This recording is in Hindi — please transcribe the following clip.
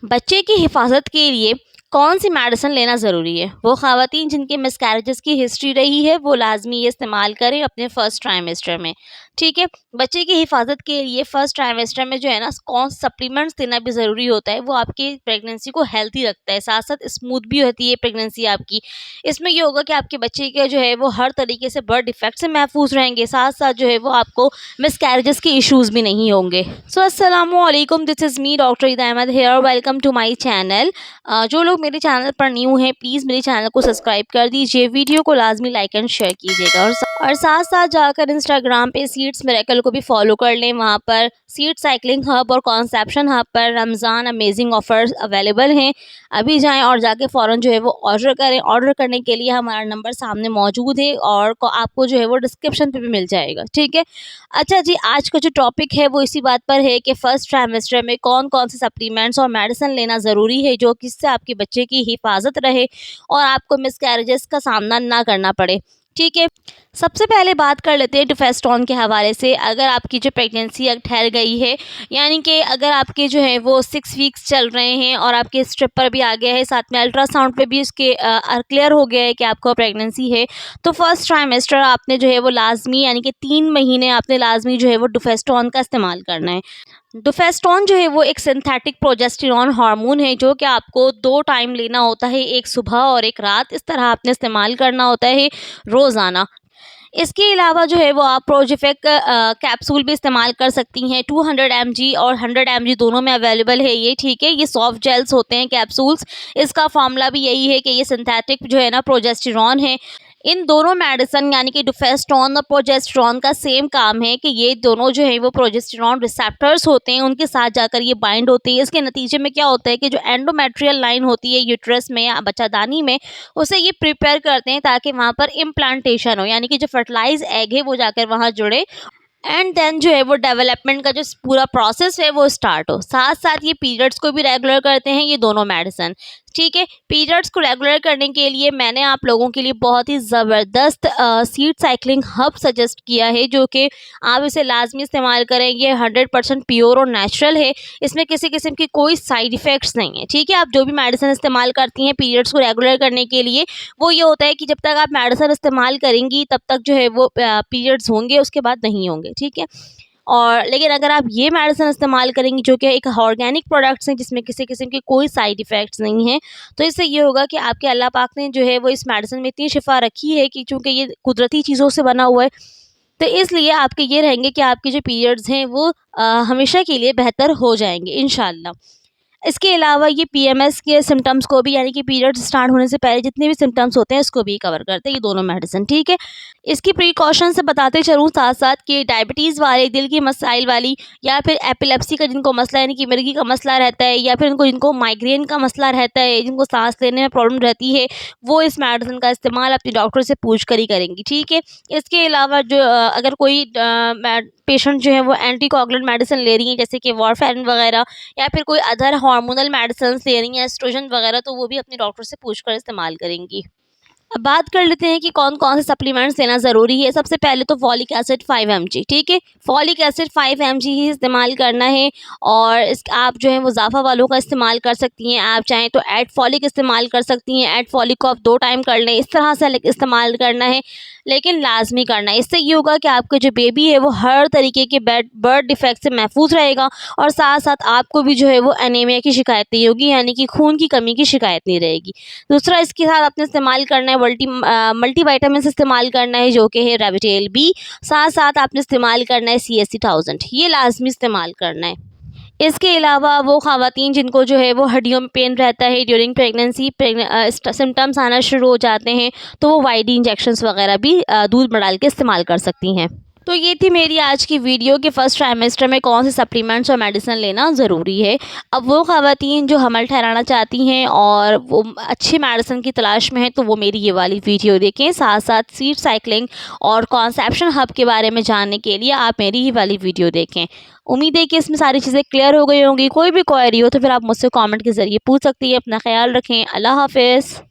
बच्चे की हिफाजत के लिए कौन सी मेडिसिन लेना ज़रूरी है? वो ख़वातीन जिनके मिसकैरेजेस की हिस्ट्री रही है वो लाज़मी ये इस्तेमाल करें अपने फर्स्ट ट्राइमेस्टर में, ठीक है। बच्चे की हिफाजत के लिए फर्स्ट ट्राइमेस्टर में जो है ना कौन सप्लीमेंट्स देना भी ज़रूरी होता है। वो आपकी प्रेगनेंसी को हेल्दी रखता है, साथ साथ स्मूथ भी होती है प्रेगनेंसी आपकी। इसमें ये होगा कि आपके बच्चे के जो है वो हर तरीके से बर्थ डिफेक्ट से महफूज रहेंगे, साथ साथ जो है वो आपको मिसकैरेजेस के इश्यूज़ भी नहीं होंगे। सो अस्सलामु अलैकुम, this is me doctor Ida Ahmed here, welcome to my channel. जो लोग मेरे चैनल पर न्यू हैं प्लीज़ मेरे चैनल को सब्सक्राइब कर दीजिए, वीडियो को लाजमी लाइक एंड शेयर कीजिएगा और साथ साथ जाकर इंस्टाग्राम पे सीड्स मिरेकल को भी फॉलो कर लें। वहाँ पर सीड साइकिलिंग हब और कॉन्सेप्शन हब पर रमज़ान अमेजिंग ऑफर्स अवेलेबल हैं। अभी जाएं और जाके फ़ौरन जो है वो ऑर्डर करें। ऑर्डर करने के लिए हमारा नंबर सामने मौजूद है और आपको जो है वो डिस्क्रिप्शन पे भी मिल जाएगा, ठीक है। अच्छा जी, आज का जो टॉपिक है वो इसी बात पर है कि फर्स्ट ट्राइमेस्टर में कौन कौन से सप्लीमेंट्स और मेडिसिन लेना ज़रूरी है जो किससे आपके बच्चे की हिफाजत रहे और आपको मिसकैरेजेस का सामना ना करना पड़े, ठीक है। सबसे पहले बात कर लेते हैं डिफेस्टॉन के हवाले से। अगर आपकी जो प्रेगनेंसी अब ठहर गई है, यानी कि अगर आपके जो है वो 6 वीक्स चल रहे हैं और आपके स्ट्रिप पर भी आ गया है, साथ में अल्ट्रासाउंड पे भी इसके क्लियर हो गया है कि आपको प्रेगनेंसी है, तो फर्स्ट ट्राइमेस्टर आपने जो है वो लाजमी यानी कि 3 महीने आपने लाजमी जो है वो डिफेस्टॉन का इस्तेमाल करना है। डिफेस्टॉन जो है वो एक सिंथेटिक प्रोजेस्टेरॉन हार्मोन है जो कि आपको 2 टाइम लेना होता है, एक सुबह और एक रात। इस तरह आपने इस्तेमाल करना होता है रोज़ाना। इसके अलावा जो है वो आप प्रोजेफेक कैप्सूल भी इस्तेमाल कर सकती हैं। 200 mg और 100 mg दोनों में अवेलेबल है ये, ठीक है। ये सॉफ्ट जेल्स होते हैं कैप्सूल्स। इसका फार्मूला भी यही है कि ये सिंथेटिक जो है ना प्रोजेस्टेरॉन है। इन दोनों मेडिसिन यानी कि डिफेस्टॉन और प्रोजेस्टेरॉन का सेम काम है कि ये दोनों जो है वो प्रोजेस्टेरॉन रिसेप्टर्स होते हैं, उनके साथ जाकर ये बाइंड होती है। इसके नतीजे में क्या होता है कि जो एंडोमेट्रियल लाइन होती है यूट्रस में या बच्चादानी में, उसे ये प्रिपेयर करते हैं ताकि वहाँ पर इम्प्लांटेशन हो, यानी कि जो फर्टिलाइज एग है वो जाकर वहाँ जुड़े एंड देन जो है वो डेवलपमेंट का जो पूरा प्रोसेस है वो स्टार्ट हो। साथ साथ ये पीरियड्स को भी रेगुलर करते हैं ये दोनों मेडिसिन, ठीक है। पीरियड्स को रेगुलर करने के लिए मैंने आप लोगों के लिए बहुत ही ज़बरदस्त सीड साइकिलिंग हब सजेस्ट किया है, जो कि आप इसे लाजमी इस्तेमाल करें। ये 100% प्योर और नेचुरल है, इसमें किसी किस्म की कोई साइड इफ़ेक्ट्स नहीं है, ठीक है। आप जो भी मेडिसिन इस्तेमाल करती हैं पीरियड्स को रेगुलर करने के लिए, वो ये होता है कि जब तक आप मेडिसिन इस्तेमाल करेंगी तब तक जो है वो पीरियड्स होंगे, उसके बाद नहीं होंगे, ठीक है। और लेकिन अगर आप ये मेडिसिन इस्तेमाल करेंगी जो कि एक ऑर्गेनिक प्रोडक्ट्स हैं जिसमें किसी किस्म की कोई साइड इफ़ेक्ट्स नहीं हैं, तो इससे ये होगा कि आपके अल्लाह पाक ने जो है वो इस मेडिसिन में इतनी शिफा रखी है कि चूँकि ये कुदरती चीज़ों से बना हुआ है, तो इसलिए आपके ये रहेंगे कि आपके जो पीरियड्स हैं वो हमेशा के लिए बेहतर हो जाएंगे इंशाल्लाह। इसके अलावा ये पीएमएस के सिम्टम्स को भी, यानी कि पीरियड्स स्टार्ट होने से पहले जितने भी सिम्टम्स होते हैं इसको भी कवर करते हैं ये दोनों मेडिसिन, ठीक है। इसकी प्रिकॉशन से बताते चलूँ साथ साथ कि डायबिटीज़ वाले, दिल की मसाइल वाली, या फिर एपिलेप्सी का जिनको मसला यानी कि मिर्गी का मसला रहता है, या फिर जिनको माइग्रेन का मसला रहता है, जिनको सांस लेने में प्रॉब्लम रहती है, वो इस मेडिसिन का इस्तेमाल अपने डॉक्टर से पूछ कर ही करेंगी, ठीक है। इसके अलावा जो अगर कोई पेशेंट जो है वो एंटीकोगुलेंट मेडिसिन ले रही हैं जैसे कि वारफेरिन वगैरह, या फिर कोई अदर हार्मोनल मेडिसिन ले रही हैं एस्ट्रोजन वगैरह, तो वो भी अपने डॉक्टर से पूछकर इस्तेमाल करेंगी। अब बात कर लेते हैं कि कौन कौन से सप्लीमेंट्स लेना ज़रूरी है। सबसे पहले तो फॉलिक एसिड 5 mg, ठीक है। फॉलिक एसिड 5 mg ही इस्तेमाल करना है और इस आप जो है वो ज़ाफ़ा वालों का इस्तेमाल कर सकती हैं। आप चाहें तो एड फॉलिक इस्तेमाल कर सकती हैं। एड फॉलिक को आप 2 टाइम कर लें, इस तरह से इस्तेमाल करना है, लेकिन लाजमी करना है। इससे ये होगा कि आपका जो बेबी है वो हर तरीके के बर्थ डिफेक्ट से महफूज रहेगा और साथ साथ आपको भी जो है वो एनीमिया की शिकायत नहीं होगी, यानी कि खून की कमी की शिकायत नहीं रहेगी। दूसरा, इसके साथ आपने इस्तेमाल करना है मल्टी वाइटामिन इस्तेमाल करना है जो कि है रेविटेल बी। साथ साथ आपने इस्तेमाल करना है CSC 1000, ये लाजमी इस्तेमाल करना है। इसके अलावा वो ख़वातीन जिनको जो है वो हड्डियों में पेन रहता है ड्यूरिंग प्रेगनेंसी, सिम्टम्स आना शुरू हो जाते हैं, तो वो वाईडी इंजेक्शंस वगैरह भी दूध में डाल के इस्तेमाल कर सकती हैं। तो ये थी मेरी आज की वीडियो कि फ़र्स्ट ट्राइमेस्टर में कौन से सप्लीमेंट्स और मेडिसिन लेना ज़रूरी है। अब वो ख़वातीन जो हमल ठहराना चाहती हैं और वो अच्छी मेडिसिन की तलाश में हैं, तो वो मेरी ये वाली वीडियो देखें। साथ साथ सीड साइकिलिंग और कॉन्सेप्शन हब के बारे में जानने के लिए आप मेरी ही वाली वीडियो देखें। उम्मीद है कि इसमें सारी चीज़ें क्लियर हो गई होंगी। कोई भी क्वेरी हो तो फिर आप मुझसे कमेंट के ज़रिए पूछ सकती हैं। अपना ख्याल रखें। अल्लाह हाफ़िज़।